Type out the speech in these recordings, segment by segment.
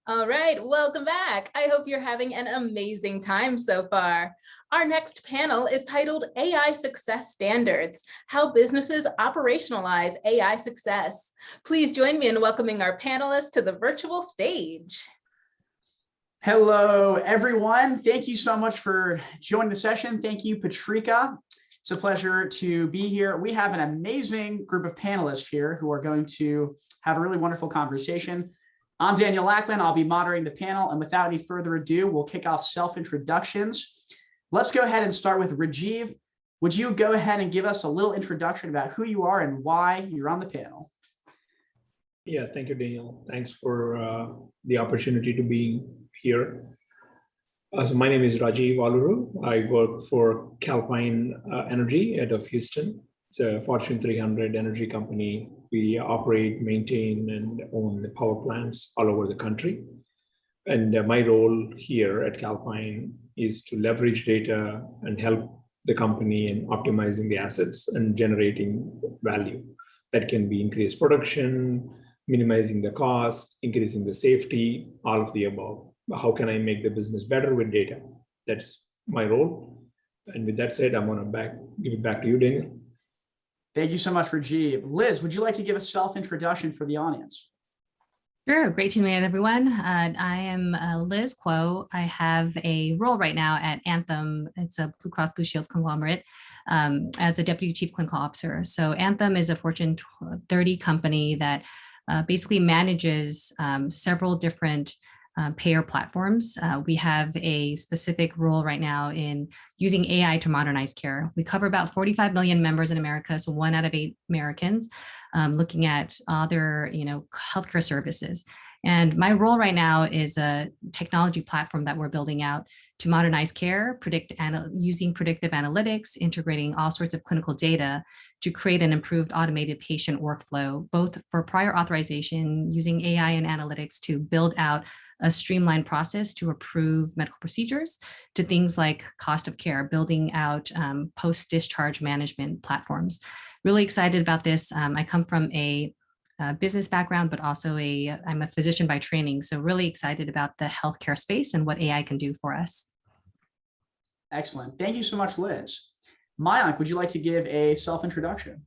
All right, welcome back. I hope you're having an amazing time so far. Our next panel is titled AI Success Standards, How Businesses Operationalize AI Success. Please join me in welcoming our panelists to the virtual stage. Hello, everyone. Thank you so much for joining the session. Thank you, Patrika. It's a pleasure to be here. We have an amazing group of panelists here who are going to have a really wonderful conversation. I'm Daniel Lackman. I'll be moderating the panel. And without any further ado, we'll kick off self-introductions. Let's go ahead and start with Rajeev. Would you go ahead and give us a little introduction about who you are and why you're on the panel? Yeah, thank you, Daniel. Thanks for the opportunity to be here. So my name is Rajeev Aluru. I work for Calpine Energy out of Houston. It's a Fortune 300 energy company. We operate, maintain, and own the power plants all over the country. And my role here at Calpine is to leverage data and help the company in optimizing the assets and generating value that can be increased production, minimizing the cost, increasing the safety, all of the above. How can I make the business better with data? That's my role. And with that said, I'm going to give it back to you, Daniel. Thank you so much, Rajeev. Liz, would you like to give a self-introduction for the audience? Sure. Great to meet everyone. I am Liz Kuo. I have a role right now at Anthem. It's a Blue Cross Blue Shield conglomerate as a Deputy Chief Clinical Officer. So Anthem is a Fortune 30 company that basically manages several different payer platforms. We have a specific role right now in using AI to modernize care. We cover about 45 million members in America, so 1 out of 8 Americans, looking at other, healthcare services. And my role right now is a technology platform that we're building out to modernize care, using predictive analytics, integrating all sorts of clinical data to create an improved automated patient workflow, both for prior authorization, using AI and analytics to build out a streamlined process to approve medical procedures, to things like cost of care, building out post-discharge management platforms. Really excited about this. I come from a business background, but also I'm a physician by training. So really excited about the healthcare space and what AI can do for us. Excellent. Thank you so much, Liz. Mayank, would you like to give a self-introduction?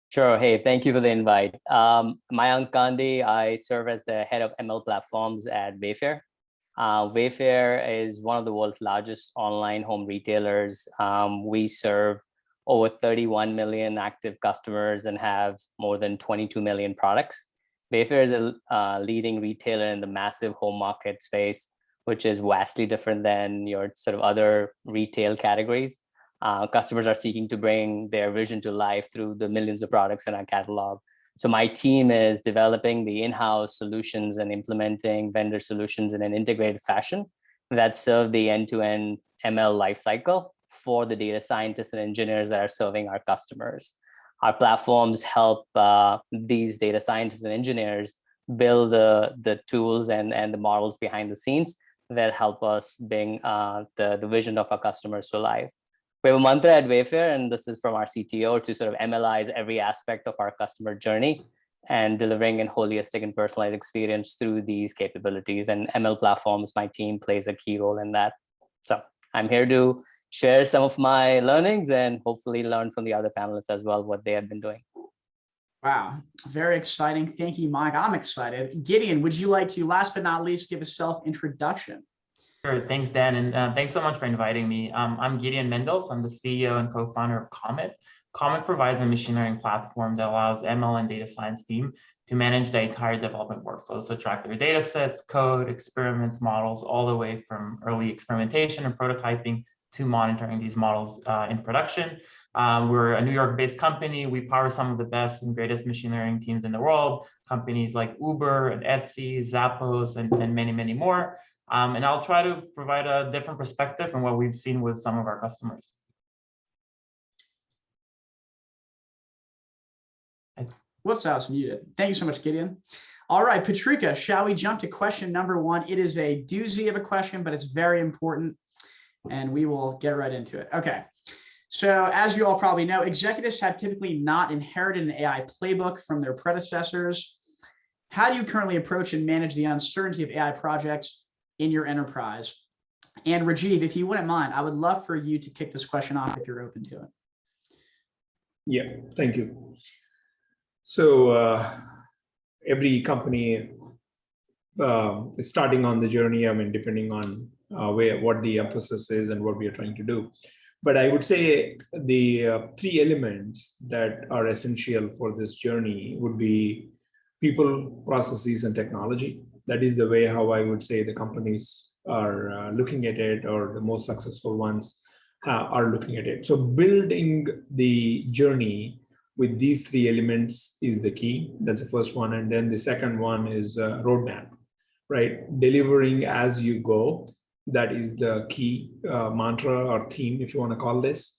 Sure. Hey, thank you for the invite. Mayank Gandhi. I serve as the head of ML platforms at Wayfair. Wayfair is one of the world's largest online home retailers. We serve over 31 million active customers and have more than 22 million products. Wayfair is a leading retailer in the massive home market space, which is vastly different than your sort of other retail categories. Customers are seeking to bring their vision to life through the millions of products in our catalog. So my team is developing the in-house solutions and implementing vendor solutions in an integrated fashion that serve the end-to-end ML lifecycle for the data scientists and engineers that are serving our customers. Our platforms help these data scientists and engineers build the tools and the models behind the scenes that help us bring the vision of our customers to life. We have a mantra at Wayfair, and this is from our CTO, to sort of MLize every aspect of our customer journey and delivering a holistic and personalized experience through these capabilities. And ML platforms, my team plays a key role in that. So I'm here to share some of my learnings and hopefully learn from the other panelists as well what they have been doing. Wow, very exciting. Thank you, Mike. I'm excited. Gideon, would you like to, last but not least, give a self-introduction? Sure. Thanks, Dan. And thanks so much for inviting me. I'm Gideon Mendels. I'm the CEO and co-founder of Comet. Comet provides a machine learning platform that allows ML and data science team to manage the entire development workflow. So track their data sets, code, experiments, models, all the way from early experimentation and prototyping to monitoring these models in production. We're a New York-based company. We power some of the best and greatest machine learning teams in the world, companies like Uber and Etsy, Zappos, and many, many more. And I'll try to provide a different perspective from what we've seen with some of our customers. Whoops, I was muted. Thank you so much, Gideon. All right, Patrika, shall we jump to question number 1? It is a doozy of a question, but it's very important, and we will get right into it. Okay. So as you all probably know, executives have typically not inherited an AI playbook from their predecessors. how do you currently approach and manage the uncertainty of AI projects in your enterprise? And Rajeev, if you wouldn't mind, I would love for you to kick this question off if you're open to it. Yeah, thank you. So every company is starting on the journey, I mean, depending on what the emphasis is and what we are trying to do. But I would say the three elements that are essential for this journey would be people, processes, and technology. That is the way how I would say the companies are looking at it, or the most successful ones are looking at it. So building the journey with these three elements is the key. That's the first one. And then the second one is roadmap, right? Delivering as you go. That is the key mantra or theme, if you want to call this.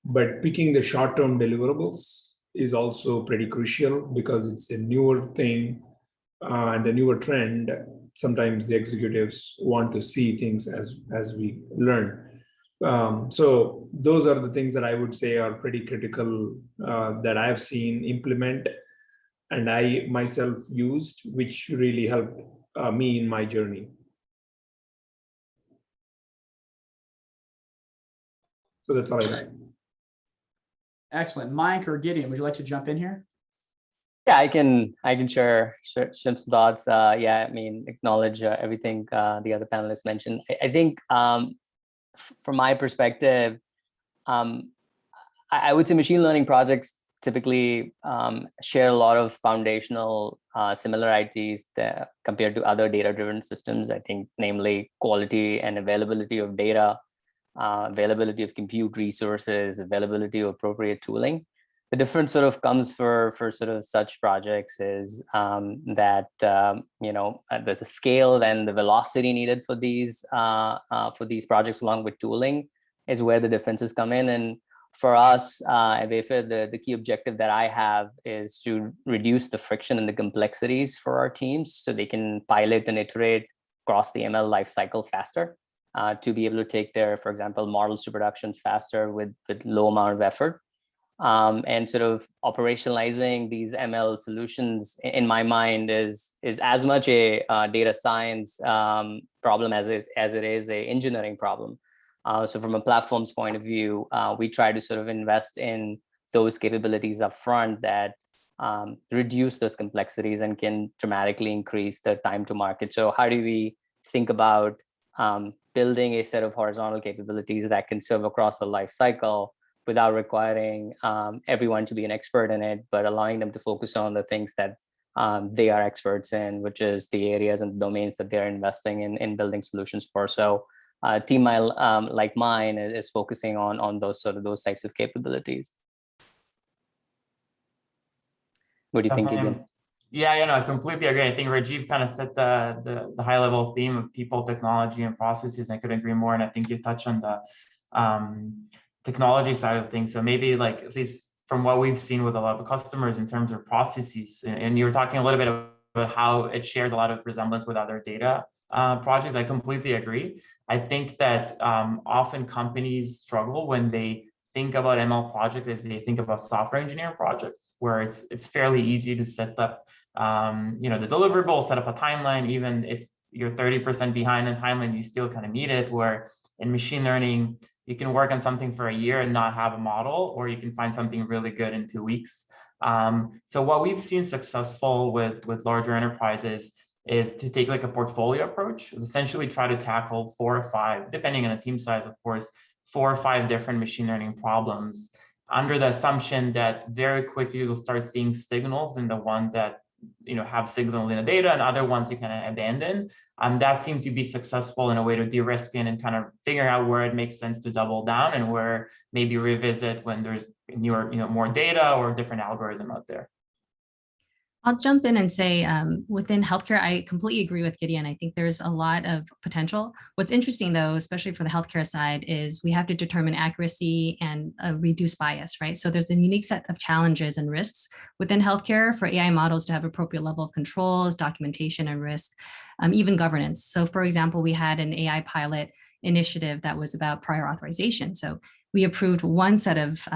But picking the short-term deliverables is also pretty crucial, because it's a newer thing and a newer trend. Sometimes the executives want to see things as we learn. So those are the things that I would say are pretty critical that I've seen implement and I myself used, which really helped me in my journey. So that's all I got. Excellent. Mayank or Gideon, would you like to jump in here? Yeah, I can share some thoughts. Yeah, I mean, acknowledge everything the other panelists mentioned. I think from my perspective, I would say machine learning projects typically share a lot of foundational similarities compared to other data-driven systems. I think, namely, quality and availability of data, availability of compute resources, availability of appropriate tooling. The difference sort of comes for sort of such projects is that the scale and the velocity needed for these projects, along with tooling, is where the differences come in. And for us at Wayfair, the key objective that I have is to reduce the friction and the complexities for our teams, so they can pilot and iterate across the ML lifecycle faster, to be able to take their, for example, models to production faster with low amount of effort. And sort of operationalizing these ML solutions, in my mind, is as much a data science problem as it is a engineering problem. So from a platform's point of view, we try to sort of invest in those capabilities up front that reduce those complexities and can dramatically increase the time to market. So how do we think about building a set of horizontal capabilities that can serve across the life cycle without requiring everyone to be an expert in it, but allowing them to focus on the things that they are experts in, which is the areas and domains that they're investing in building solutions for. So a team like mine is focusing on those types of capabilities. What do you think, Gideon? Yeah, I completely agree. I think Rajeev kind of set the high level theme of people, technology, and processes. I couldn't agree more. And I think you touched on the technology side of things. So maybe, like, at least from what we've seen with a lot of the customers in terms of processes, and you were talking a little bit about how it shares a lot of resemblance with other data projects. I completely agree. I think that often companies struggle when they think about ML projects as they think about software engineering projects, where it's fairly easy to set up the deliverable, set up a timeline. Even if you're 30% behind in timeline, you still kind of need it. Where in machine learning, you can work on something for a year and not have a model, or you can find something really good in 2 weeks. So what we've seen successful with larger enterprises is to take like a portfolio approach, essentially try to tackle 4 or 5, depending on the team size, of course, 4 or 5 different machine learning problems, under the assumption that very quickly you'll start seeing signals in the one that have signals in the data, and other ones you kind of abandon. That seemed to be successful in a way to de-risk in and kind of figure out where it makes sense to double down, and where maybe revisit when there's newer, more data or different algorithm out there. I'll jump in and say within healthcare, I completely agree with Gideon. I think there's a lot of potential. What's interesting, though, especially for the healthcare side, is we have to determine accuracy and reduce bias, right? So there's a unique set of challenges and risks within healthcare for AI models to have appropriate level of controls, documentation, and risk, even governance. So for example, we had an AI pilot initiative that was about prior authorization. So we approved one set of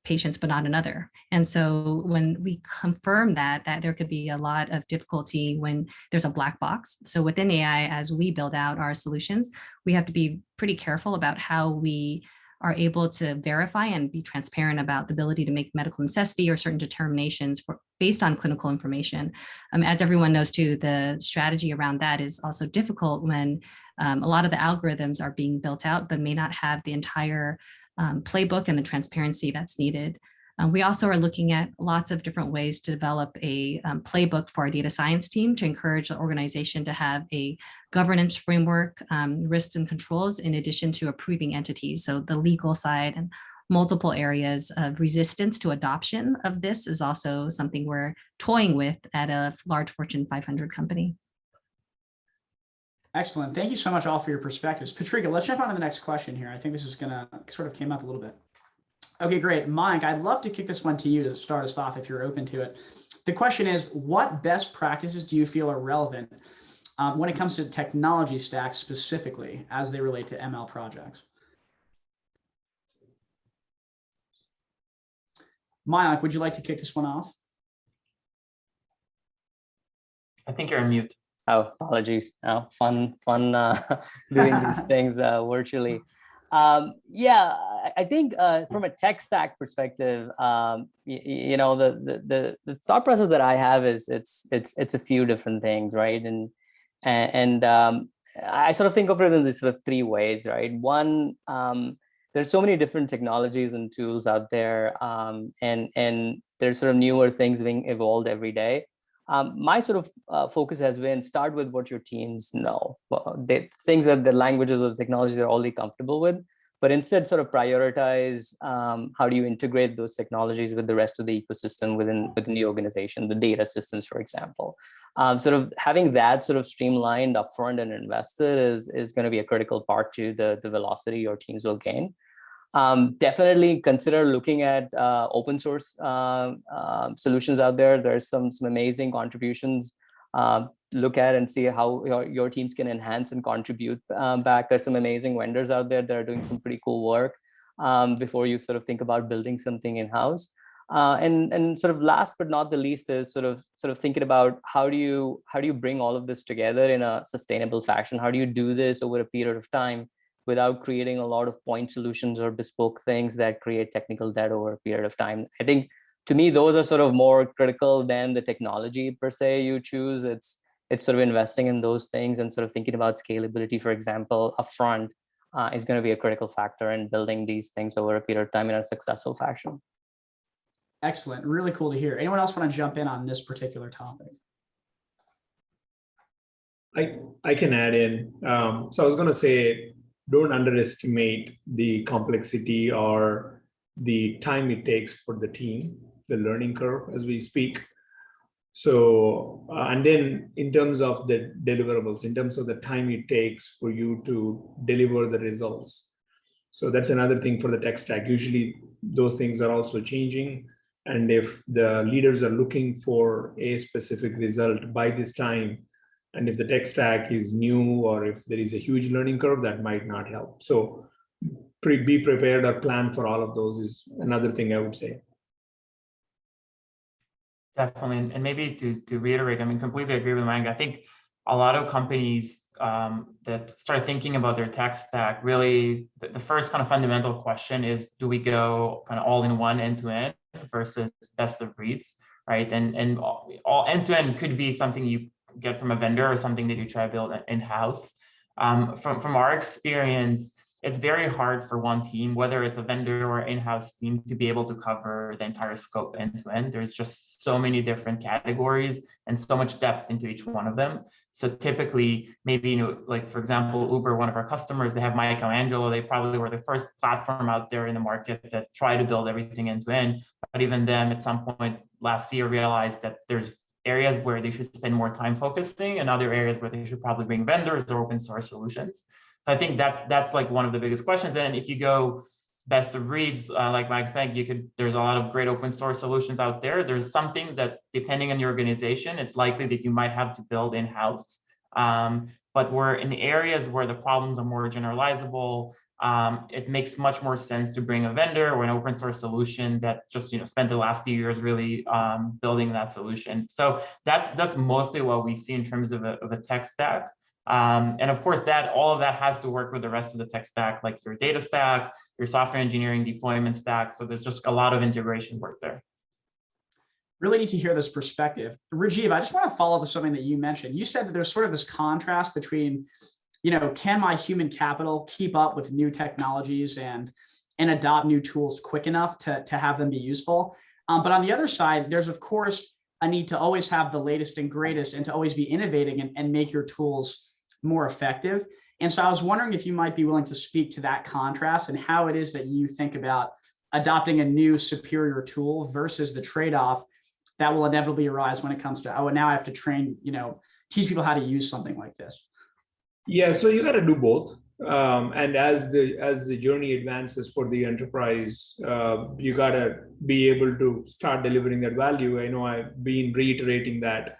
patients, but not another. And so when we confirm that there could be a lot of difficulty when there's a black box. So within AI, as we build out our solutions, we have to be pretty careful about how we are able to verify and be transparent about the ability to make medical necessity or certain determinations based on clinical information. As everyone knows too, the strategy around that is also difficult when a lot of the algorithms are being built out, but may not have the entire playbook and the transparency that's needed. We also are looking at lots of different ways to develop a playbook for our data science team to encourage the organization to have a governance framework, risks and controls, in addition to approving entities. So the legal side and multiple areas of resistance to adoption of this is also something we're toying with at a large Fortune 500 company. Excellent. Thank you so much all for your perspectives. Patrika, let's jump on to the next question here. I think this is gonna sort of came up a little bit. Okay, great. Mayank, I'd love to kick this one to you to start us off if you're open to it. The question is, what best practices do you feel are relevant when it comes to technology stacks specifically as they relate to ML projects? Mayank, would you like to kick this one off? I think you're on mute. Oh, apologies. Oh, fun doing these things virtually. Yeah, I think from a tech stack perspective, you know, the thought process that I have is it's a few different things, right? And I sort of think of it in these sort of three ways, right? One, there's so many different technologies and tools out there, and there's sort of newer things being evolved every day. My sort of focus has been start with what your teams know, things that the languages or the technologies they're already comfortable with, but instead sort of prioritize how do you integrate those technologies with the rest of the ecosystem within the organization, the data systems, for example. Sort of having that sort of streamlined upfront and invested is going to be a critical part to the velocity your teams will gain. Definitely consider looking at open source solutions out there. There's some amazing contributions. Look at and see how your teams can enhance and contribute back. There's some amazing vendors out there that are doing some pretty cool work before you sort of think about building something in-house. And sort of last but not the least is sort of thinking about how do you bring all of this together in a sustainable fashion? How do you do this over a period of time without creating a lot of point solutions or bespoke things that create technical debt over a period of time? I think to me, those are sort of more critical than the technology per se you choose. It's sort of investing in those things and sort of thinking about scalability, for example, upfront is going to be a critical factor in building these things over a period of time in a successful fashion. Excellent. Really cool to hear. Anyone else want to jump in on this particular topic? I can add in. So I was going to say, don't underestimate the complexity or the time it takes for the team, the learning curve as we speak. So, and then in terms of the deliverables, in terms of the time it takes for you to deliver the results. So that's another thing for the tech stack. Usually those things are also changing. And if the leaders are looking for a specific result by this time, and if the tech stack is new or if there is a huge learning curve, that might not help. So be prepared or plan for all of those is another thing I would say. Definitely. And maybe to reiterate, I mean, completely agree with Mayank. I think a lot of companies that start thinking about their tech stack, really the first kind of fundamental question is, do we go kind of all in one end to end versus best of breeds, right? And all end to end could be something you get from a vendor or something that you try to build in-house. From our experience, it's very hard for one team, whether it's a vendor or in-house team, to be able to cover the entire scope end to end. There's just so many different categories and so much depth into each one of them. So typically, maybe, you know, like for example, Uber, one of our customers, they have Michelangelo. They probably were the first platform out there in the market that tried to build everything end to end. But even them, at some point last year, realized that there's areas where they should spend more time focusing and other areas where they should probably bring vendors or open source solutions. So I think that's like one of the biggest questions. And if you go best of breeds, like Mike said, there's a lot of great open source solutions out there. There's something that, depending on your organization, it's likely that you might have to build in-house. But we're in areas where the problems are more generalizable. it makes much more sense to bring a vendor or an open source solution that just spent the last few years really building that solution. So that's mostly what we see in terms of a tech stack. And of course, all of that has to work with the rest of the tech stack, like your data stack, your software engineering deployment stack. So there's just a lot of integration work there. Really need to hear this perspective. Rajeev, I just want to follow up with something that you mentioned. You said that there's sort of this contrast between, can my human capital keep up with new technologies and adopt new tools quick enough to have them be useful? But on the other side, there's of course a need to always have the latest and greatest and to always be innovating and make your tools more effective. And so I was wondering if you might be willing to speak to that contrast and how it is that you think about adopting a new superior tool versus the trade-off that will inevitably arise when it comes to, oh, now I have to train, teach people how to use something like this. Yeah, so you got to do both. And as the journey advances for the enterprise, you got to be able to start delivering that value. I know I've been reiterating that.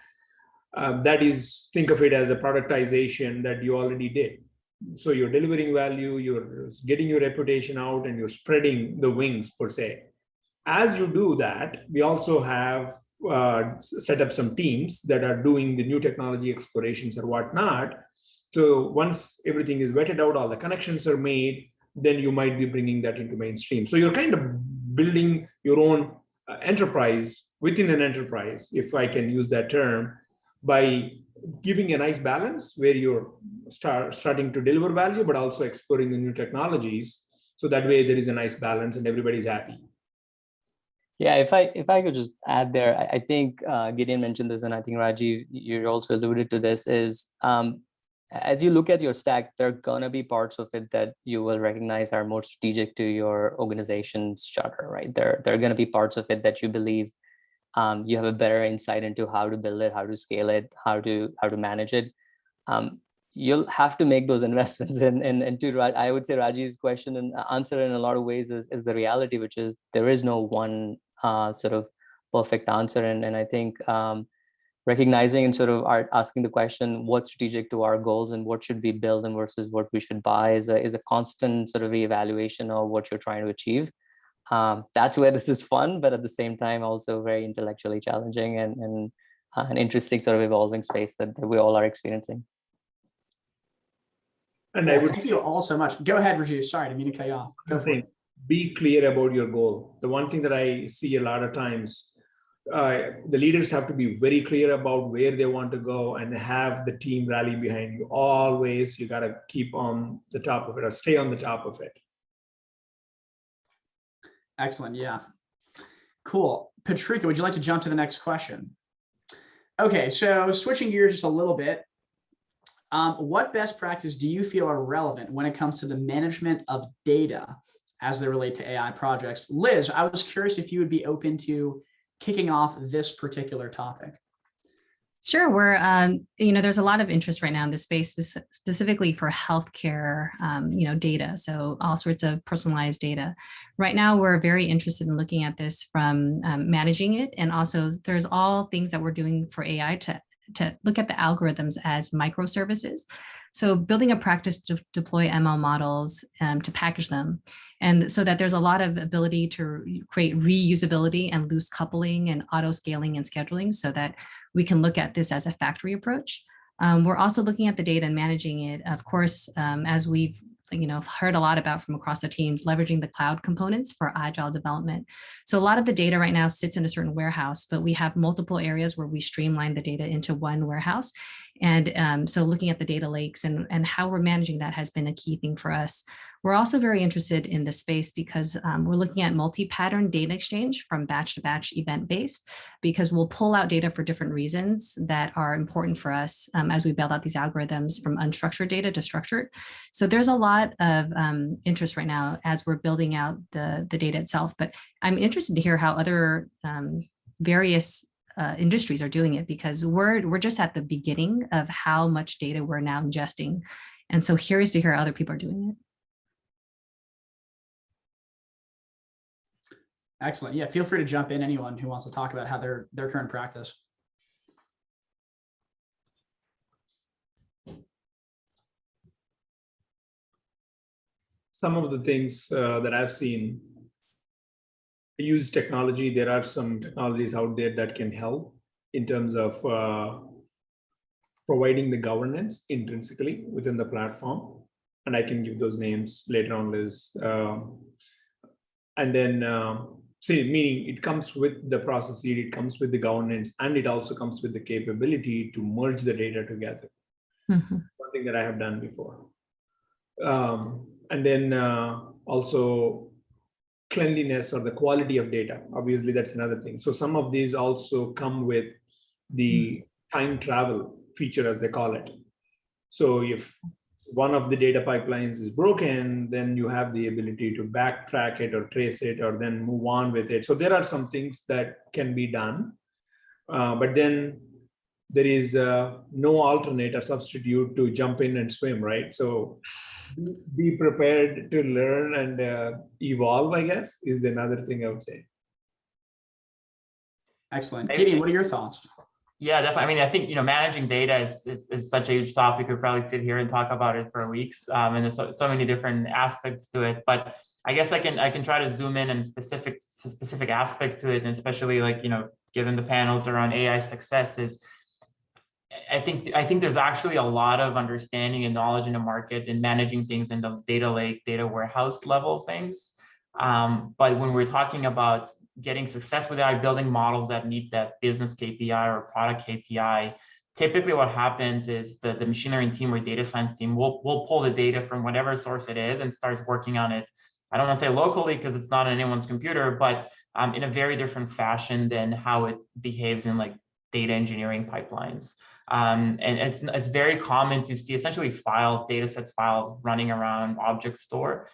That is, think of it as a productization that you already did. So you're delivering value, you're getting your reputation out, and you're spreading the wings per se. As you do that, we also have set up some teams that are doing the new technology explorations or whatnot. So once everything is vetted out, all the connections are made, then you might be bringing that into mainstream. So you're kind of building your own enterprise within an enterprise, if I can use that term, by giving a nice balance where you're starting to deliver value, but also exploring the new technologies. So that way there is a nice balance and everybody's happy. Yeah, if I could just add there, I think Gideon mentioned this, and I think Rajeev, you also alluded to this, is as you look at your stack, there are gonna be parts of it that you will recognize are more strategic to your organization's charter, right? There are gonna be parts of it that you believe you have a better insight into how to build it, how to scale it, how to manage it. You'll have to make those investments. And to I would say Rajiv's question and answer in a lot of ways is the reality, which is there is no one sort of perfect answer. And I think recognizing and sort of asking the question, what's strategic to our goals and what should be built and versus what we should buy is a constant sort of reevaluation of what you're trying to achieve. That's where this is fun, but at the same time also very intellectually challenging and an interesting sort of evolving space that we all are experiencing. And I would thank you all so much. Go ahead, Rajeev. Sorry, I didn't mean to cut you off. Go for it. Be clear about your goal. The one thing that I see a lot of times, the leaders have to be very clear about where they want to go and have the team rally behind you. Always, you got to keep on the top of it or stay on the top of it. Excellent. Yeah. Cool. Patrika, would you like to jump to the next question? Okay, so switching gears just a little bit. What best practice do you feel are relevant when it comes to the management of data as they relate to AI projects? Liz, I was curious if you would be open to kicking off this particular topic. Sure. We're, there's a lot of interest right now in this space, specifically for healthcare, data. So all sorts of personalized data. Right now, we're very interested in looking at this from managing it. And also there's all things that we're doing for AI to look at the algorithms as microservices. So building a practice to deploy ML models to package them. And so that there's a lot of ability to create reusability and loose coupling and auto scaling and scheduling so that we can look at this as a factory approach. We're also looking at the data and managing it, of course, as we've heard a lot about from across the teams, leveraging the cloud components for agile development. So a lot of the data right now sits in a certain warehouse, but we have multiple areas where we streamline the data into one warehouse. And so looking at the data lakes and how we're managing that has been a key thing for us. We're also very interested in this space because we're looking at multi-pattern data exchange from batch to batch event-based, because we'll pull out data for different reasons that are important for us as we build out these algorithms from unstructured data to structured. So there's a lot of interest right now as we're building out the data itself, but I'm interested to hear how other various industries are doing it, because we're just at the beginning of how much data we're now ingesting. And so curious to hear how other people are doing it. Excellent. Yeah, feel free to jump in, anyone who wants to talk about how their current practice. some of the things that I've seen use technology. There are some technologies out there that can help in terms of providing the governance intrinsically within the platform. And I can give those names later on, Liz. And then, meaning it comes with the process, it comes with the governance, and it also comes with the capability to merge the data together. Mm-hmm. One thing that I have done before. And then also cleanliness or the quality of data. Obviously, that's another thing. So some of these also come with the time travel feature, as they call it. So if one of the data pipelines is broken, then you have the ability to backtrack it or trace it or then move on with it. So there are some things that can be done, but then there is no alternate or substitute to jump in and swim, right? So be prepared to learn and evolve, I guess, is another thing I would say. Excellent. Gideon, what are your thoughts? Yeah, definitely. I mean, I think, managing data is such a huge topic. We could probably sit here and talk about it for weeks. And there's so many different aspects to it. But I guess I can try to zoom in and specific aspect to it, and especially given the panels around AI successes. I think there's actually a lot of understanding and knowledge in the market in managing things in the data lake, data warehouse level things. But when we're talking about getting success with AI, building models that meet that business KPI or product KPI, typically what happens is the machine learning team or data science team will pull the data from whatever source it is and starts working on it. I don't want to say locally because it's not on anyone's computer, but in a very different fashion than how it behaves in data engineering pipelines. And it's very common to see essentially data set files running around object store.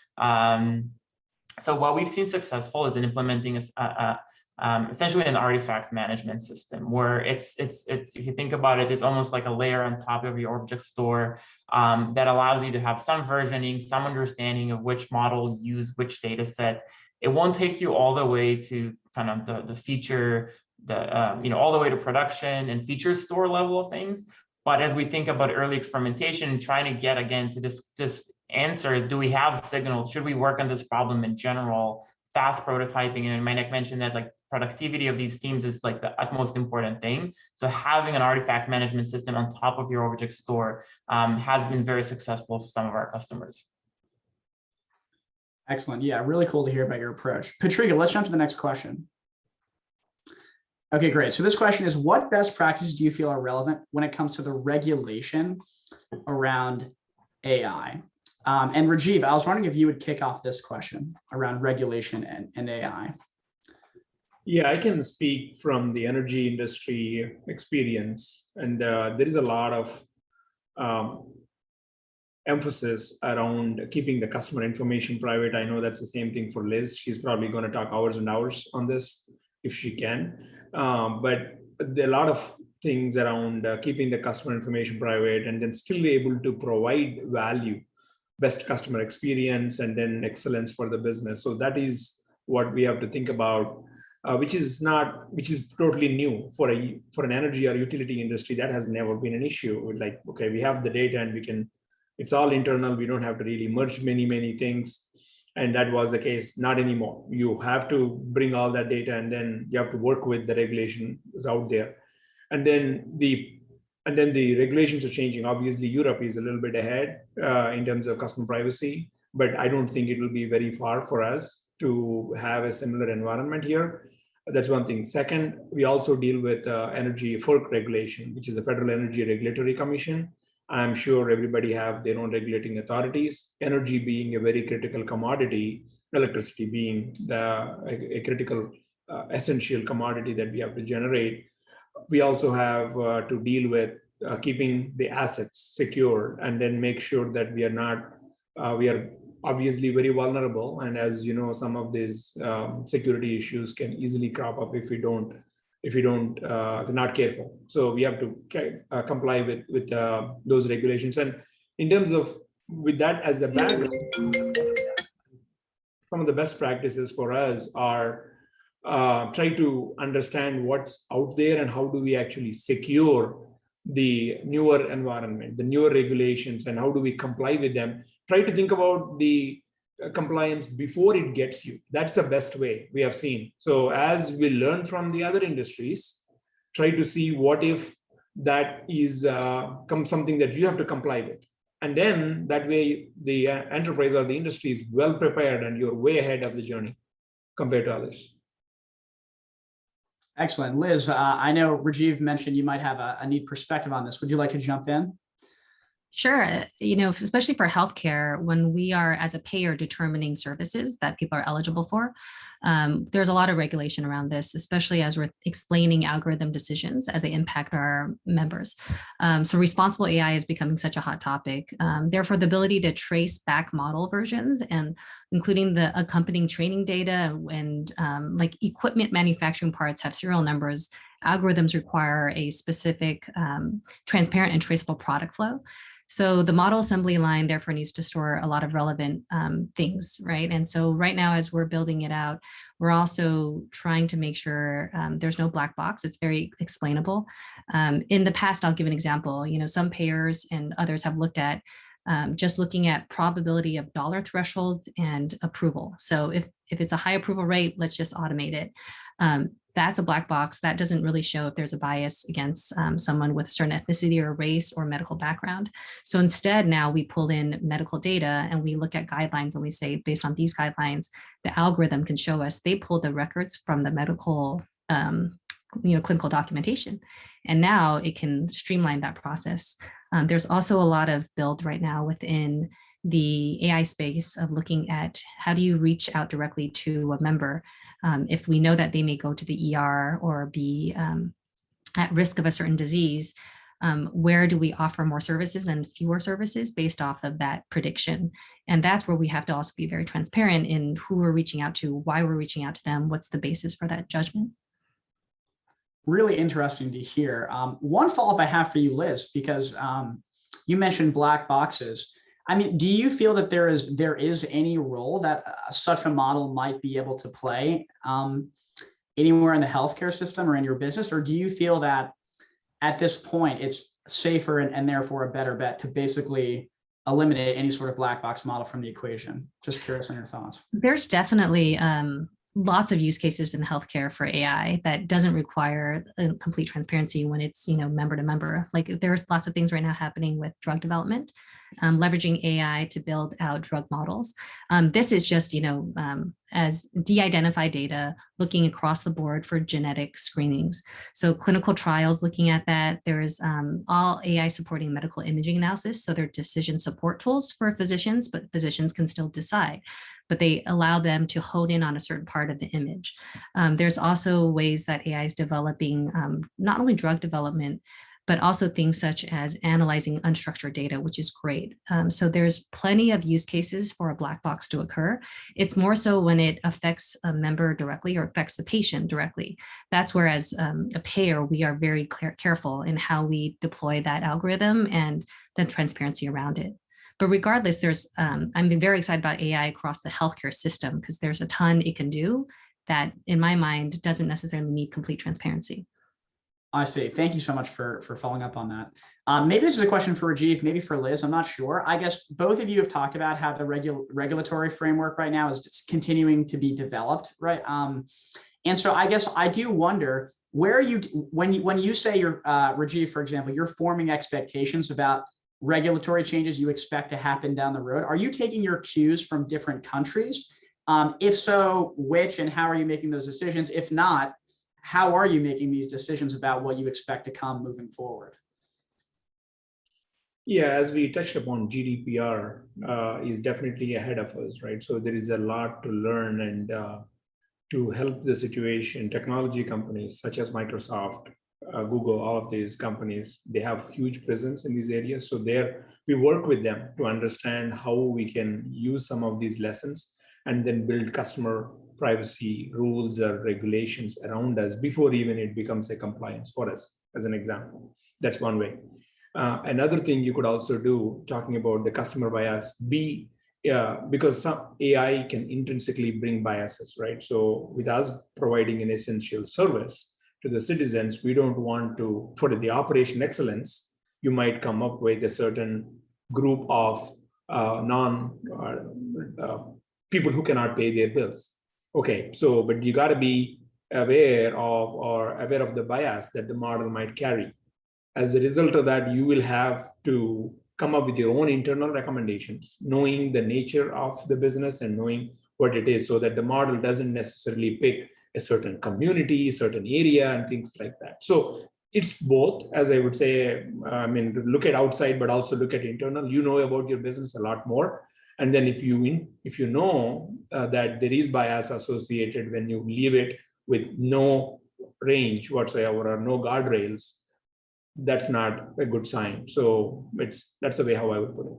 So what we've seen successful is in implementing essentially an artifact management system where it's if you think about it, it's almost like a layer on top of your object store that allows you to have some versioning, some understanding of which model use which data set. It won't take you all the way to kind of the feature, all the way to production and feature store level of things. But as we think about early experimentation, trying to get again to this answer, do we have signals? Should we work on this problem in general? Fast prototyping, and Mayank mentioned that productivity of these teams is the utmost important thing. So having an artifact management system on top of your object store has been very successful for some of our customers. Excellent. Yeah, really cool to hear about your approach. Patrika, let's jump to the next question. Okay, great. So this question is, what best practices do you feel are relevant when it comes to the regulation around AI? And Rajeev, I was wondering if you would kick off this question around regulation and AI. Yeah, I can speak from the energy industry experience, and there is a lot of emphasis around keeping the customer information private. I know that's the same thing for Liz. She's probably going to talk hours and hours on this if she can. But there are a lot of things around keeping the customer information private and then still able to provide value, best customer experience, and then excellence for the business. So that is what we have to think about, which is totally new for an energy or utility industry. That has never been an issue. Okay, we have the data and it's all internal. We don't have to really merge many things. And that was the case, not anymore. You have to bring all that data and then you have to work with the regulations out there. And then the regulations are changing. Obviously, Europe is a little bit ahead in terms of customer privacy, but I don't think it will be very far for us to have a similar environment here. That's one thing. Second, we also deal with energy FERC regulation, which is the Federal Energy Regulatory Commission. I'm sure everybody have their own regulating authorities. Energy being a very critical commodity, electricity being a critical essential commodity that we have to generate. We also have to deal with keeping the assets secure and then make sure that we are obviously very vulnerable. And as you know, some of these security issues can easily crop up if we're not careful. So we have to comply with those regulations. And in terms of with that as a background, some of the best practices for us are try to understand what's out there and how do we actually secure the newer environment, the newer regulations, and how do we comply with them. Try to think about the compliance before it gets you. That's the best way we have seen. So as we learn from the other industries, try to see what if that is something that you have to comply with. And then that way the enterprise or the industry is well prepared and you're way ahead of the journey compared to others. Excellent. Liz, I know Rajeev mentioned you might have a neat perspective on this. Would you like to jump in? Sure. Especially for healthcare, when we are as a payer determining services that people are eligible for, there's a lot of regulation around this, especially as we're explaining algorithm decisions as they impact our members. So responsible AI is becoming such a hot topic. Therefore, the ability to trace back model versions and including the accompanying training data and like equipment manufacturing parts have serial numbers. Algorithms require a specific transparent and traceable product flow. So the model assembly line therefore needs to store a lot of relevant things, right? And so right now, as we're building it out, we're also trying to make sure there's no black box. It's very explainable. In the past, I'll give an example. Some payers and others have looked at just looking at probability of dollar threshold and approval. So if it's a high approval rate, let's just automate it. That's a black box. That doesn't really show if there's a bias against someone with a certain ethnicity or race or medical background. So instead, now we pull in medical data and we look at guidelines and we say, based on these guidelines, the algorithm can show us, they pull the records from the medical clinical documentation. And now it can streamline that process. There's also a lot of build right now within the AI space of looking at how do you reach out directly to a member if we know that they may go to the ER or be at risk of a certain disease. Where do we offer more services and fewer services based off of that prediction? And that's where we have to also be very transparent in who we're reaching out to, why we're reaching out to them, what's the basis for that judgment. Really interesting to hear. One follow-up I have for you, Liz, because you mentioned black boxes. I mean, do you feel that there is any role that such a model might be able to play anywhere in the healthcare system or in your business? Or do you feel that at this point it's safer and therefore a better bet to basically eliminate any sort of black box model from the equation? Just curious on your thoughts. There's definitely lots of use cases in healthcare for AI that doesn't require a complete transparency when it's, member to member. Like there's lots of things right now happening with drug development, leveraging AI to build out drug models. This is just, as de-identified data, looking across the board for genetic screenings. So clinical trials looking at that. There's all AI supporting medical imaging analysis. So they're decision support tools for physicians, but physicians can still decide. But they allow them to hone in on a certain part of the image. There's also ways that AI is developing not only drug development, but also things such as analyzing unstructured data, which is great. So there's plenty of use cases for a black box to occur. It's more so when it affects a member directly or affects the patient directly. That's where as a payer, we are very careful in how we deploy that algorithm and the transparency around it. But regardless, I'm very excited about AI across the healthcare system because there's a ton it can do that, in my mind, doesn't necessarily need complete transparency. I see. Thank you so much for following up on that. Maybe this is a question for Rajeev, maybe for Liz. I'm not sure. I guess both of you have talked about how the regulatory framework right now is continuing to be developed, right? And so I guess I do wonder where when you say you're Rajeev, for example, you're forming expectations about regulatory changes you expect to happen down the road. Are you taking your cues from different countries? If so, which and how are you making those decisions? If not, how are you making these decisions about what you expect to come moving forward? Yeah, as we touched upon, GDPR is definitely ahead of us, right? So there is a lot to learn and to help the situation. Technology companies such as Microsoft, Google, all of these companies, they have huge presence in these areas. So we work with them to understand how we can use some of these lessons and then build customer privacy rules or regulations around us before even it becomes a compliance for us, as an example. That's one way. Another thing you could also do, talking about the customer bias, because some AI can intrinsically bring biases, right? So with us providing an essential service to the citizens, we don't want to, for the operation excellence, you might come up with a certain group of people who cannot pay their bills. Okay, so, but you got to be aware of the bias that the model might carry. As a result of that, you will have to come up with your own internal recommendations, knowing the nature of the business and knowing what it is, so that the model doesn't necessarily pick a certain community, certain area, and things like that. So it's both, as I would say. I mean, look at outside, but also look at internal. You know about your business a lot more. And then if you know that there is bias associated when you leave it with no range whatsoever or no guardrails, that's not a good sign. So that's the way how I would put it.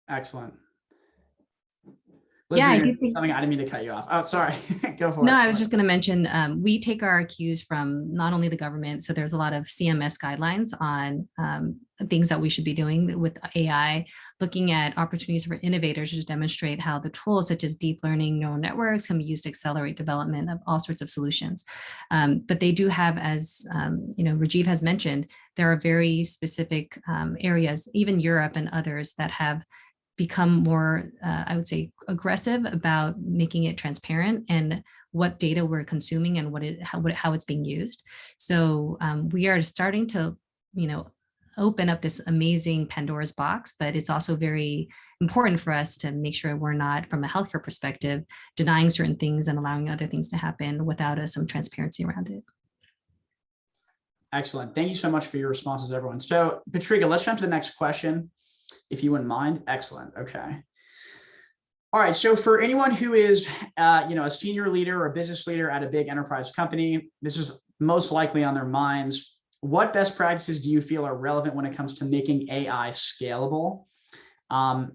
Excellent. Yeah, I Liz, do think. something. I didn't mean to cut you off. Oh, sorry. Go for it. No, I was just going to mention, we take our cues from not only the government, so there's a lot of CMS guidelines on things that we should be doing with AI, looking at opportunities for innovators to demonstrate how the tools such as deep learning neural networks can be used to accelerate development of all sorts of solutions. But they do have, as Rajeev has mentioned, there are very specific areas, even Europe and others, that have become more, I would say, aggressive about making it transparent and what data we're consuming and how it's being used. So we are starting to, open up this amazing Pandora's box, but it's also very important for us to make sure we're not, from a healthcare perspective, denying certain things and allowing other things to happen without some transparency around it. Excellent. Thank you so much for your responses, everyone. So, Patricia, let's jump to the next question, if you wouldn't mind. Excellent. Okay. All right. So for anyone who is, a senior leader or a business leader at a big enterprise company, this is most likely on their minds. What best practices do you feel are relevant when it comes to making AI scalable? Mayank,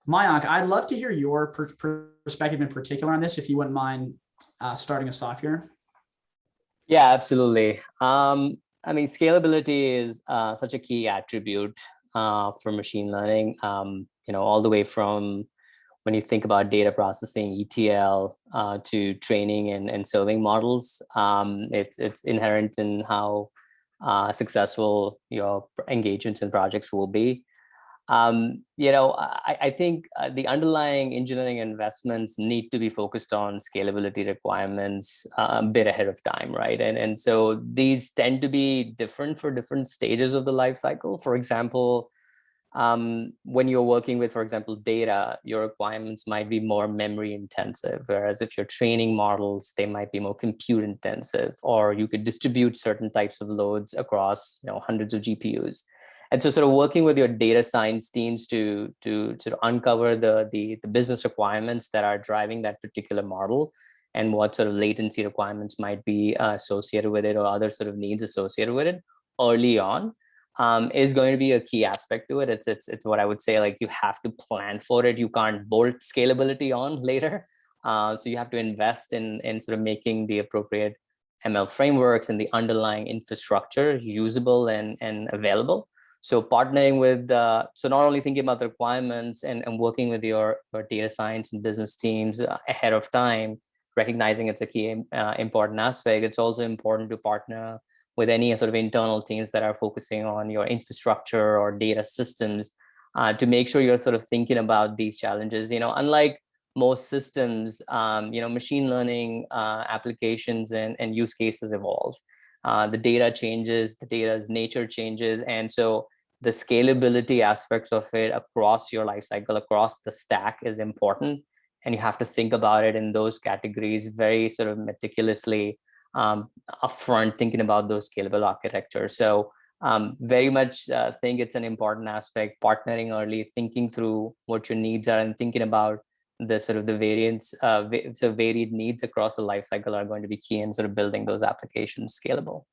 I'd love to hear your perspective in particular on this, if you wouldn't mind starting us off here. Yeah, absolutely. Scalability is such a key attribute for machine learning, all the way from when you think about data processing, ETL, to training and serving models. It's inherent in how successful your engagements and projects will be. I think the underlying engineering investments need to be focused on scalability requirements a bit ahead of time, right? And so these tend to be different for different stages of the life cycle. For example, when you're working with, for example, data, your requirements might be more memory intensive, whereas if you're training models, they might be more compute intensive, or you could distribute certain types of loads across hundreds of GPUs. And so sort of working with your data science teams to sort of uncover the business requirements that are driving that particular model and what sort of latency requirements might be associated with it or other sort of needs associated with it early on is going to be a key aspect to it. It's what I would say, like, you have to plan for it. You can't bolt scalability on later. So you have to invest in sort of making the appropriate ML frameworks and the underlying infrastructure usable and available. So partnering with, so not only thinking about the requirements and working with your data science and business teams ahead of time, recognizing it's a key important aspect, it's also important to partner with any sort of internal teams that are focusing on your infrastructure or data systems to make sure you're sort of thinking about these challenges. Unlike most systems, machine learning applications and use cases evolve. The data changes, the data's nature changes. And so the scalability aspects of it across your lifecycle, across the stack is important. And you have to think about it in those categories very sort of meticulously upfront, thinking about those scalable architectures. So very much think it's an important aspect, partnering early, thinking through what your needs are and thinking about the sort of the variants, so varied needs across the lifecycle are going to be key in sort of building those applications scalable.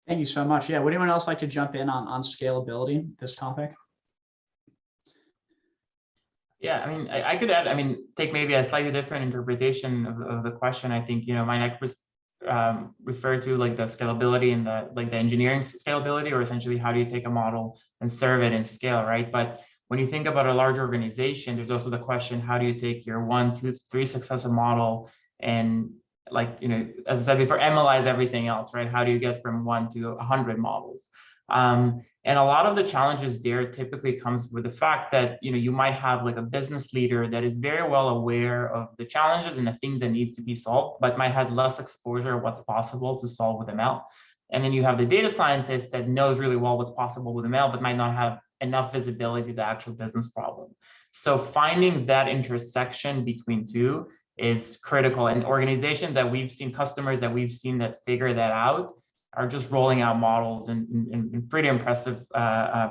Thank you so much. Yeah, would anyone else like to jump in on scalability, this topic? Yeah, I could add, take maybe a slightly different interpretation of the question. I think, Mayank was referred to like the scalability and the engineering scalability, or essentially how do you take a model and serve it in scale, right? But when you think about a large organization, there's also the question, how do you take your 1, 2, 3 successful model and, as I said before, MLize everything else, right? How do you get from 1 to 100 models? And a lot of the challenges there typically comes with the fact that, you might have like a business leader that is very well aware of the challenges and the things that needs to be solved, but might have less exposure of what's possible to solve with ML. And then you have the data scientist that knows really well what's possible with ML, but might not have enough visibility to the actual business problem. So finding that intersection between two is critical. And organizations that we've seen, customers that we've seen that figure that out, are just rolling out models in pretty impressive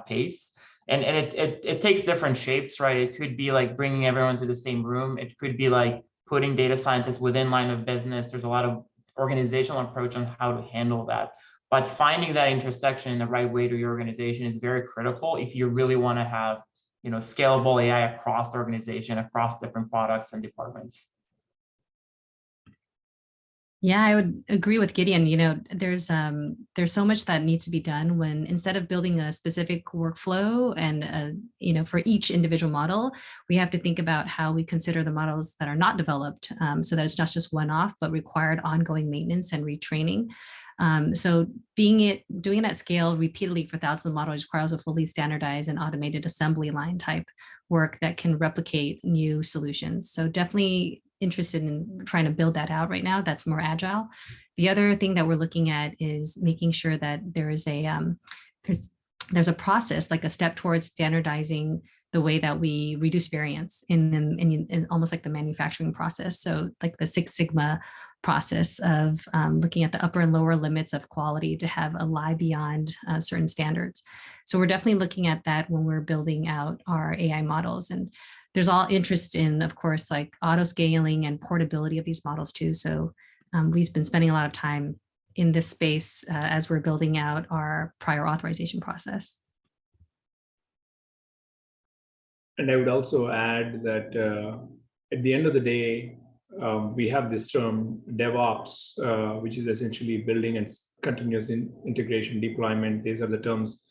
pace. And it takes different shapes, right? It could be like bringing everyone to the same room. It could be like putting data scientists within line of business. There's a lot of organizational approach on how to handle that. But finding that intersection in the right way to your organization is very critical if you really want to have, scalable AI across the organization, across different products and departments. Yeah, I would agree with Gideon. There's so much that needs to be done when, instead of building a specific workflow and for each individual model, we have to think about how we consider the models that are not developed, so that it's not just one-off but required ongoing maintenance and retraining. So doing it at scale repeatedly for thousands of models requires a fully standardized and automated assembly line type work that can replicate new solutions. So definitely interested in trying to build that out right now. That's more agile. The other thing that we're looking at is making sure that there is there's a process, like a step towards standardizing the way that we reduce variance in almost like the manufacturing process. So like the Six Sigma process of looking at the upper and lower limits of quality to have a lie beyond certain standards. So we're definitely looking at that when we're building out our AI models. And there's all interest in, of course, like auto scaling and portability of these models too. So we've been spending a lot of time in this space as we're building out our prior authorization process. And I would also add that at the end of the day, we have this term DevOps, which is essentially building and continuous integration deployment. These are the terms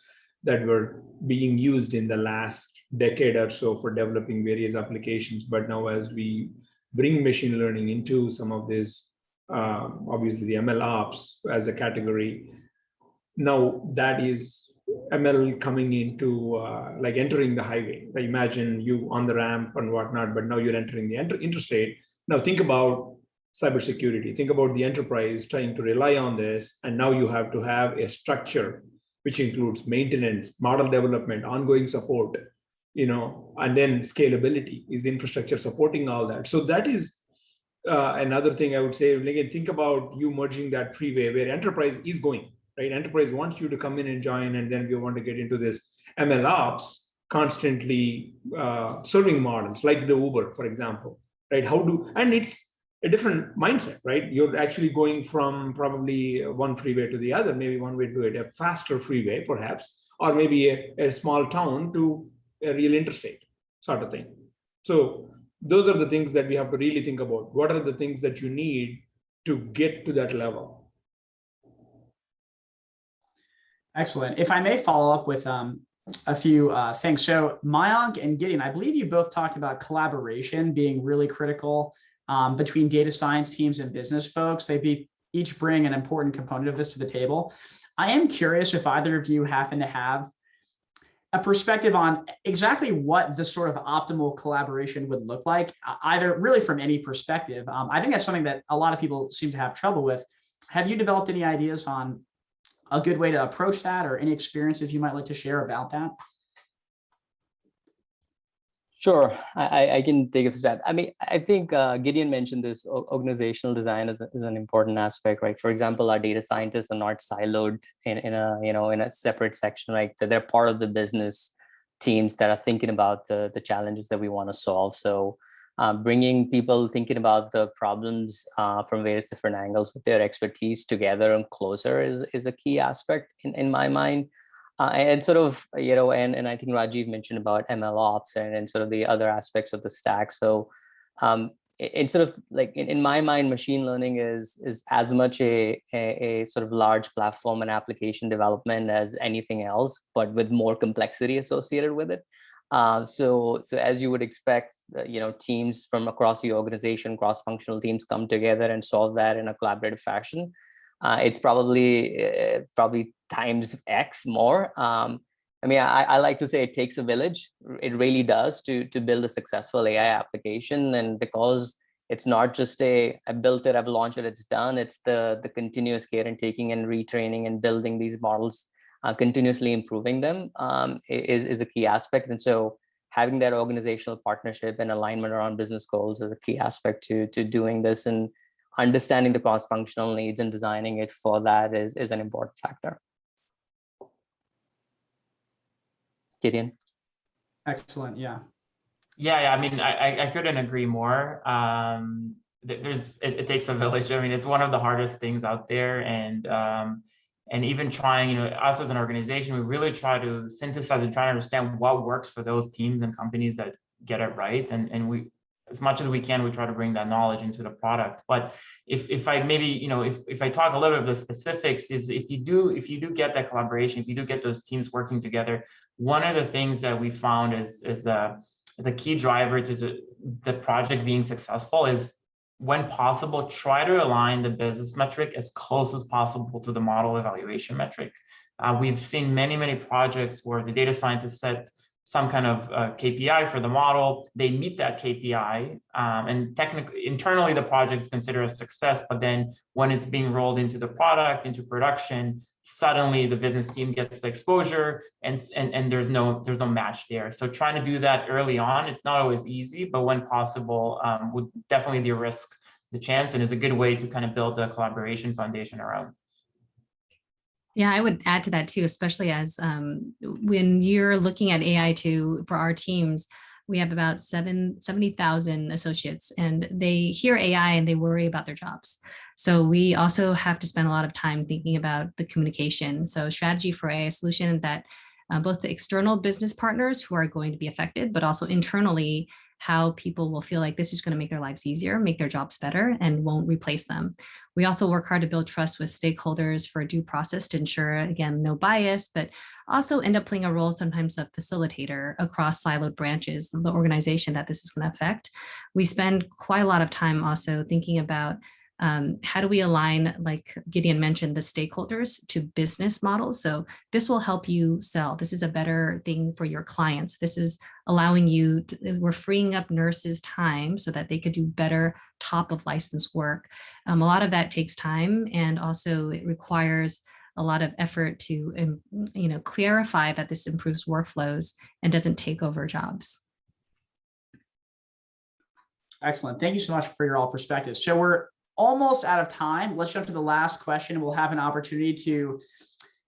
that were being used in the last decade or so for developing various applications. But now as we bring machine learning into some of this, obviously the ML ops as a category, now that is ML coming into like entering the highway. Like imagine you on the ramp and whatnot, but now you're entering the interstate. Now think about cybersecurity, think about the enterprise trying to rely on this. And now you have to have a structure which includes maintenance, model development, ongoing support, and then scalability is the infrastructure supporting all that. So that is another thing I would say. Again, think about you merging that freeway where enterprise is going, right? Enterprise wants you to come in and join, and then we want to get into this ML ops, constantly serving models like the Uber, for example, right? And it's a different mindset, right? You're actually going from probably one freeway to the other, maybe one way to it, a faster freeway perhaps, or maybe a small town to a real interstate sort of thing. So those are the things that we have to really think about. What are the things that you need to get to that level? Excellent. If I may follow up with a few things. So Mayank and Gideon, I believe you both talked about collaboration being really critical between data science teams and business folks. They each bring an important component of this to the table. I am curious if either of you happen to have a perspective on exactly what the sort of optimal collaboration would look like, either really from any perspective. I think that's something that a lot of people seem to have trouble with. Have you developed any ideas on a good way to approach that, or any experiences you might like to share about that? Sure, I can take a step. I mean, I think Gideon mentioned this organizational design is an important aspect, right? For example, our data scientists are not siloed in a separate section, right? They're part of the business teams that are thinking about the challenges that we want to solve. So bringing people thinking about the problems from various different angles with their expertise together and closer is a key aspect in my mind. And sort of, and I think Rajeev mentioned about ML ops and sort of the other aspects of the stack. So it's sort of like in my mind, machine learning is as much a sort of large platform and application development as anything else, but with more complexity associated with it. So as you would expect, teams from across the organization, cross-functional teams come together and solve that in a collaborative fashion. It's probably times X more. I mean, I like to say it takes a village. It really does to build a successful AI application. And because it's not just I built it, I've launched it, it's done. It's the continuous care and taking and retraining and building these models, continuously improving them is a key aspect. And so having that organizational partnership and alignment around business goals is a key aspect to doing this, and understanding the cross-functional needs and designing it for that is an important factor. Gideon. Excellent. Yeah. Yeah, I mean, I couldn't agree more. It takes a village. I mean, it's one of the hardest things out there, and even trying, us as an organization, we really try to synthesize and try to understand what works for those teams and companies that get it right, and we, as much as we can, we try to bring that knowledge into the product. But if I maybe, if I talk a little bit of the specifics, is if you do get that collaboration, if you do get those teams working together, one of the things that we found is the key driver to the project being successful is, when possible, try to align the business metric as close as possible to the model evaluation metric. We've seen many projects where the data scientists set some kind of KPI for the model, they meet that KPI, and technically, internally, the project is considered a success, but then when it's being rolled into the product, into production, suddenly the business team gets the exposure and there's no match there. So trying to do that early on, it's not always easy, but when possible, would definitely de-risk the chance, and is a good way to kind of build a collaboration foundation around. Yeah, I would add to that too, especially as when you're looking at AI for our teams, we have about 70,000 associates, and they hear AI and they worry about their jobs. So we also have to spend a lot of time thinking about the communication. So strategy for AI solution that both the external business partners who are going to be affected, but also internally, how people will feel like this is going to make their lives easier, make their jobs better, and won't replace them. We also work hard to build trust with stakeholders for a due process to ensure, again, no bias, but also end up playing a role sometimes of facilitator across siloed branches of the organization that this is going to affect. We spend quite a lot of time also thinking about how do we align, like Gideon mentioned, the stakeholders to business models. So this will help you sell. This is a better thing for your clients. This is allowing you, we're freeing up nurses' time so that they could do better top of license work. A lot of that takes time, and also it requires a lot of effort to clarify that this improves workflows and doesn't take over jobs. Excellent. Thank you so much for your all perspectives. So we're almost out of time. Let's jump to the last question. We'll have an opportunity to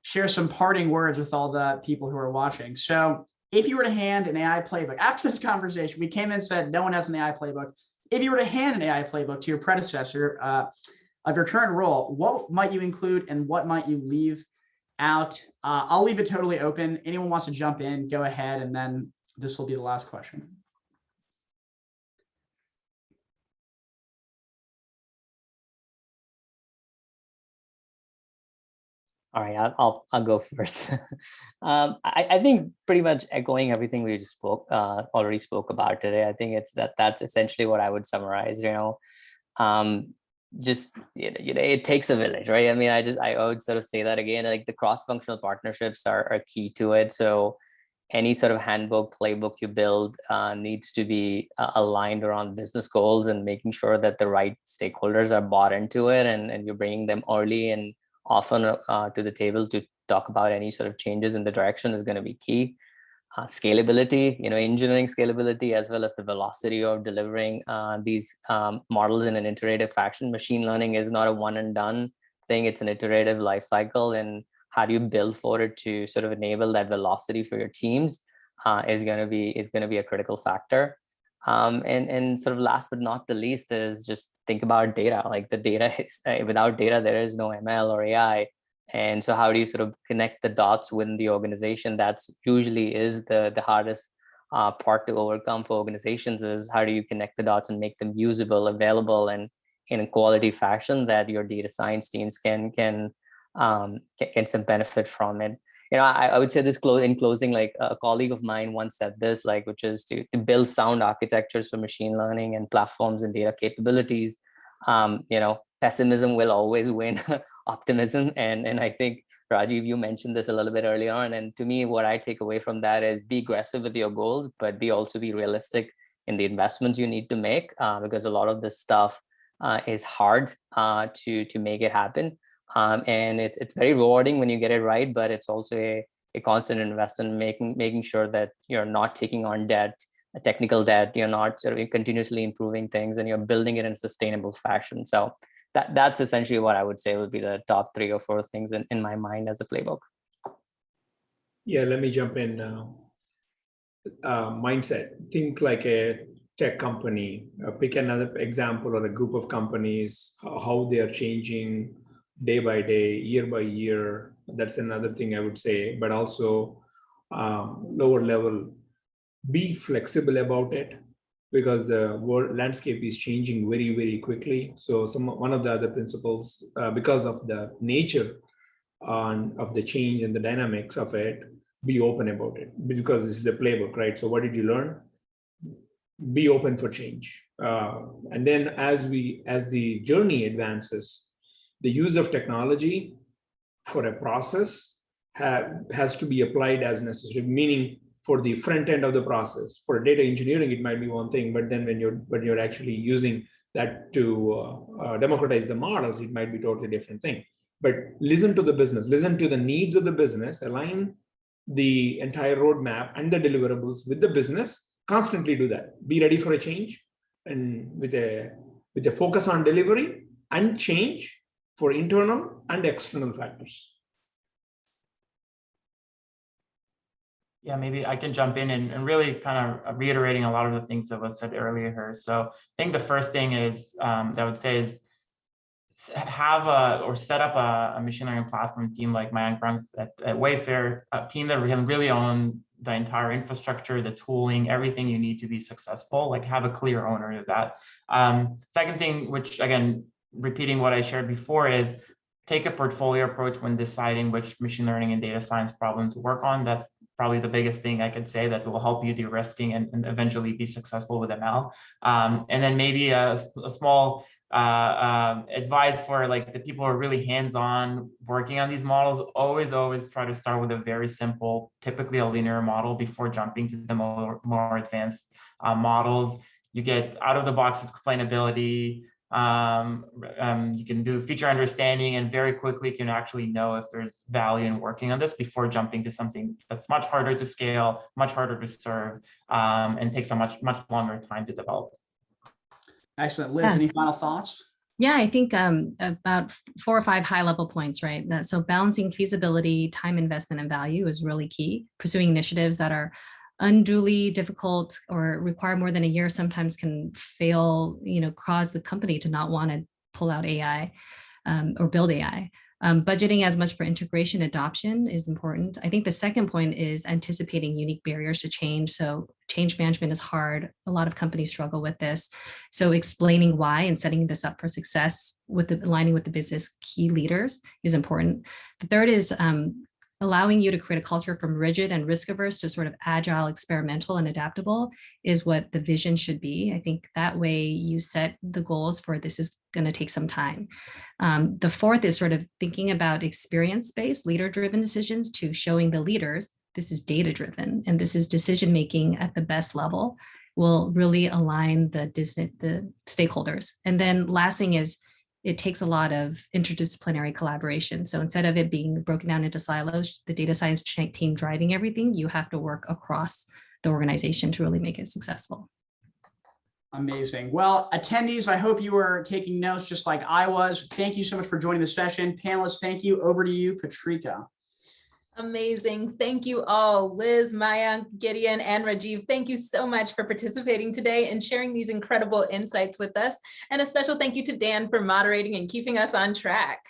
share some parting words with all the people who are watching. So if you were to hand an AI playbook, after this conversation, we came in and said, no one has an AI playbook. If you were to hand an AI playbook to your predecessor of your current role, what might you include and what might you leave out? I'll leave it totally open. Anyone wants to jump in, go ahead, and then this will be the last question. All right, I'll go first. I think pretty much echoing everything we just already spoke about today. I think that's essentially what I would summarize. It takes a village, right? I mean, I would sort of say that again. Like the cross-functional partnerships are key to it. So any sort of handbook, playbook you build needs to be aligned around business goals and making sure that the right stakeholders are bought into it, and you're bringing them early and often to the table to talk about any sort of changes in the direction is going to be key. Scalability, engineering scalability, as well as the velocity of delivering these models in an iterative fashion. Machine learning is not a one and done thing. It's an iterative life cycle, and how do you build for it to sort of enable that velocity for your teams is going to be a critical factor. And sort of last but not the least is just think about data. Like the data is without data, there is no ML or AI. And so how do you sort of connect the dots within the organization? That's usually is the hardest part to overcome for organizations, is how do you connect the dots and make them usable, available, and in a quality fashion that your data science teams can get some benefit from it. I would say this in closing, like a colleague of mine once said this, like, which is to build sound architectures for machine learning and platforms and data capabilities. Pessimism will always win optimism. And I think Rajeev, you mentioned this a little bit earlier on. And to me, what I take away from that is be aggressive with your goals, but also be realistic in the investments you need to make, because a lot of this stuff is hard to make it happen. And it's very rewarding when you get it right, but it's also a constant investment, making sure that you're not taking on debt, a technical debt, you're not sort of continuously improving things, and you're building it in a sustainable fashion. So that's essentially what I would say would be the top 3 or 4 things in my mind as a playbook. Yeah, let me jump in now. Mindset. Think like a tech company. Pick another example or a group of companies, how they are changing day by day, year by year. That's another thing I would say, but also lower level, be flexible about it, because the world landscape is changing very, very quickly. So one of the other principles, because of the nature of the change and the dynamics of it, be open about it, because this is a playbook, right? So what did you learn? Be open for change. And then as the journey advances, the use of technology for a process has to be applied as necessary, meaning for the front end of the process. For data engineering, it might be one thing, but then when you're actually using that to democratize the models, it might be a totally different thing. But listen to the business, listen to the needs of the business, align the entire roadmap and the deliverables with the business, constantly do that. Be ready for a change, and with a focus on delivery and change for internal and external factors. Yeah, maybe I can jump in and really kind of reiterating a lot of the things that was said earlier here. So I think the first thing is that I would say is have set up a machine learning platform team like Mayank runs at Wayfair, a team that can really own the entire infrastructure, the tooling, everything you need to be successful. Like have a clear owner of that. Second thing, which again, repeating what I shared before, is take a portfolio approach when deciding which machine learning and data science problem to work on. That's probably the biggest thing I could say that will help you de-risking and eventually be successful with ML. And then maybe a small advice for like the people who are really hands-on working on these models, always try to start with a very simple, typically a linear model before jumping to the more advanced models. You get out of the box explainability. You can do feature understanding, and very quickly can actually know if there's value in working on this before jumping to something that's much harder to scale, much harder to serve, and takes a much longer time to develop. Excellent. Liz, any final thoughts? Yeah, I think about 4 or 5 high-level points, right? So balancing feasibility, time investment, and value is really key. Pursuing initiatives that are unduly difficult or require more than a year sometimes can fail, cause the company to not want to pull out AI or build AI. Budgeting as much for integration adoption is important. I think the second point is anticipating unique barriers to change. So change management is hard. A lot of companies struggle with this. So explaining why and setting this up for success with aligning with the business key leaders is important. The third is allowing you to create a culture from rigid and risk averse to sort of agile, experimental, and adaptable is what the vision should be. I think that way you set the goals for this is going to take some time. The fourth is sort of thinking about experience-based, leader-driven decisions to showing the leaders this is data-driven and this is decision-making at the best level will really align the stakeholders. And then last thing is it takes a lot of interdisciplinary collaboration. So instead of it being broken down into silos, the data science team driving everything, you have to work across the organization to really make it successful. Amazing. Well, attendees, I hope you were taking notes just like I was. Thank you so much for joining the session. Panelists, thank you. Over to you, Patrika. Amazing. Thank you all. Liz, Mayank, Gideon, and Rajeev, thank you so much for participating today and sharing these incredible insights with us. And a special thank you to Dan for moderating and keeping us on track.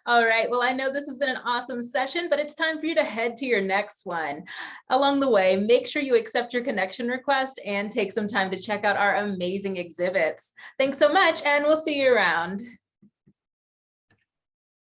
All right, well, I know this has been an awesome session, but it's time for you to head to your next one. Along the way, make sure you accept your connection request and take some time to check out our amazing exhibits. Thanks so much, and we'll see you around.